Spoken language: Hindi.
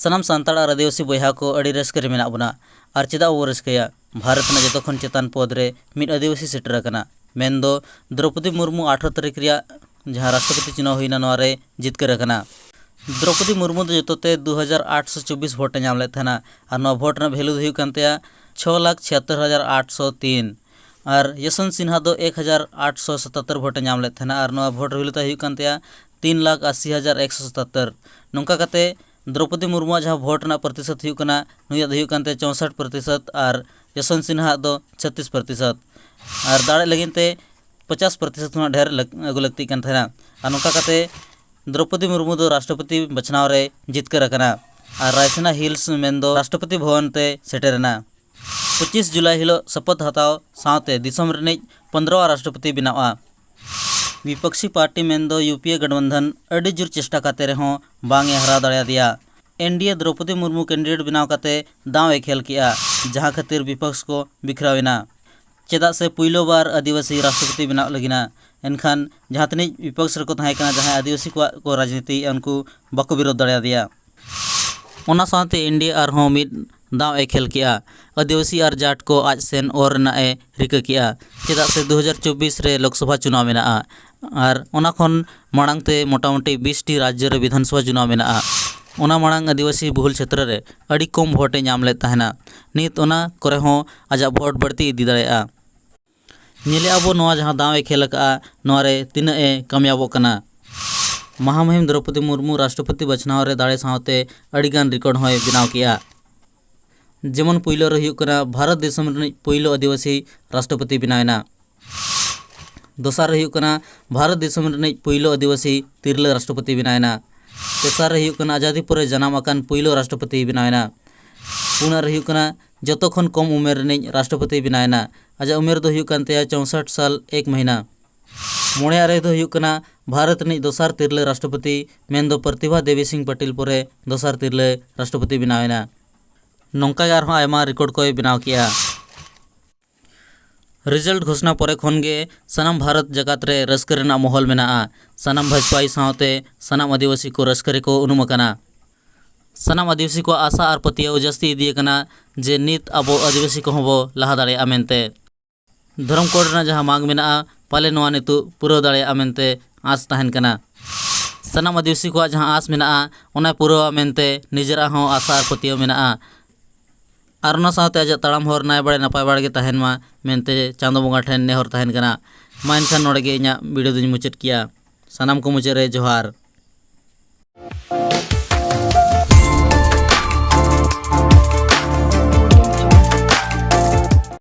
सानाम सान्ताड़ और आदिवासी बयहा को अड़ी रस्क रे मेना बना और चेदा वो रस्कया भारत ना जतो खन चेतान पद रे मिड आदिवासी सेटर अकना मेनदो द्रौपदी मुर्मू 18 तारीख रिया जहाँ राष्ट्रपति चुनाव हुईना नोआ रे जितकर अकना। द्रौपदी मुर्मू दो जतोते 2824 भोट नाम लेत थाना और नोआ भोट ना वैल्यू हुई कानतेया 6,76,803 और यशवंत सिन्हा दो 1,877 भोट नाम लेत थाना और नोआ भोट वैल्यू हुई कानतेया 3,80,177 नौका काते द्रौपदी मुर्मू जहाँ भोट ना प्रतिशत हुई कना नुया हुई कानते 64% और यशवंत सिन्हा दो 36% और दाड़े लगिनते 50% होना ढेर अगु लगती कान थाना और नौका काते द्रौपदी मुर्मू दो राष्ट्रपति बचनाव रे जितकर अकना और रायसेना हिल्स मेनदो राष्ट्रपति भवन ते सेटेरना 25 जुलाई हिलो शपथ हताव सावते दिसम रिनिज 15वां राष्ट्रपति बनावा। विपक्षी पार्टी मेनदो यूपीए गठबंधन अड़ी जोर चेष्टा काते रहो बांग हरा दाड़ा दिया। एनडीए द्रौपदी मुर्मू कैंडिडेट बनाव काते दाव ए खेल किया जहाँ खातिर विपक्ष को बिखराविना चेदा से पुइलो बार आदिवासी राष्ट्रपति बनाव लगिना एनखान जहाँ तनिज विपक्ष रको तहां कना जहाँ आदिवासी को राजनीति उनको बाको विरोध दाड़ा दिया। ओना साथे एनडीए और मिड दाव ए खेल किया आदिवासी और जाट को आज सेन और ना ए रिका किया चेदा से 2024 रे लोकसभा चुनाव मेना और ओना खन मांगते मोटामुटी 20 टी राज्य रे विधानसभा चुनाव मेना ओना मांग आदिवासी बहुल क्षेत्र रे अड़ी कम भोटे नाम ले तहना नित ओना करे हो आजा भोट बढ़ती इदी दाड़ा नेले अब नोआ जहाँ दाव ए खेल का नोआ रे तीना ए कामयाबो कना। महामहिम द्रौपदी मुर्मू राष्ट्रपति बचनाव रे दाड़े सावते अड़ीगान रिकॉर्ड होय बनाव किया जेमन पुइलो रे हुयुक कना भारत देशम रे पुइलो आदिवासी राष्ट्रपति बनावेना दोसार रे हुयुक कना भारत देशम रे पुइलो आदिवासी तिरला राष्ट्रपति बनावेना तेसार रे हुयुक कना आज़ादी परे जनाम आकान पुइलो राष्ट्रपति बनावेना पुना रे हुयुक कना जतो खन कम उमेर रे राष्ट्रपति बनावेना आजा उमेर दो हुयुक कानते 64 साल 1 महीना मोड़े रे दो हुयुक कना भारत रे दोसार तिरला राष्ट्रपति मेनदो प्रतिभा देवी सिंह पटेल परे दोसार तिरला राष्ट्रपति बनावेना नौका आयमा रिकॉर्ड को बनाव किया। रिजल्ट घोषणा परे खनगे सनाम भारत जगत रे रस्क रेना माहौल मेना सनाम भाजपाई सावते सनाम आदिवासी को रस्क रे को उनुमकना सनाम आदिवासी को आशा और पतियाव जस्ती इदी कना जे नित अब आदिवासी को बो लहा दाड़े मेनते धर्म कोड ना जहाँ मांग मेना पाले नोआ नितु पूरा दाड़े मेनते आस तहन कना सनाम आदिवासी को जहाँ आस मेना ओना पूरा मेनते निजरा हो आशा और पतियाव मेना और ना साथ आज तड़ाम हर नाय बड़े नपाय बड़े तहन मा मेनते चांदो बंगा ठेन नेहर तहन कना मा एनखान नोड़े गे इᱧᱟᱹᱜ वीडियो दुñ मुचाद किया सानाम को मुचाद रे जोहार।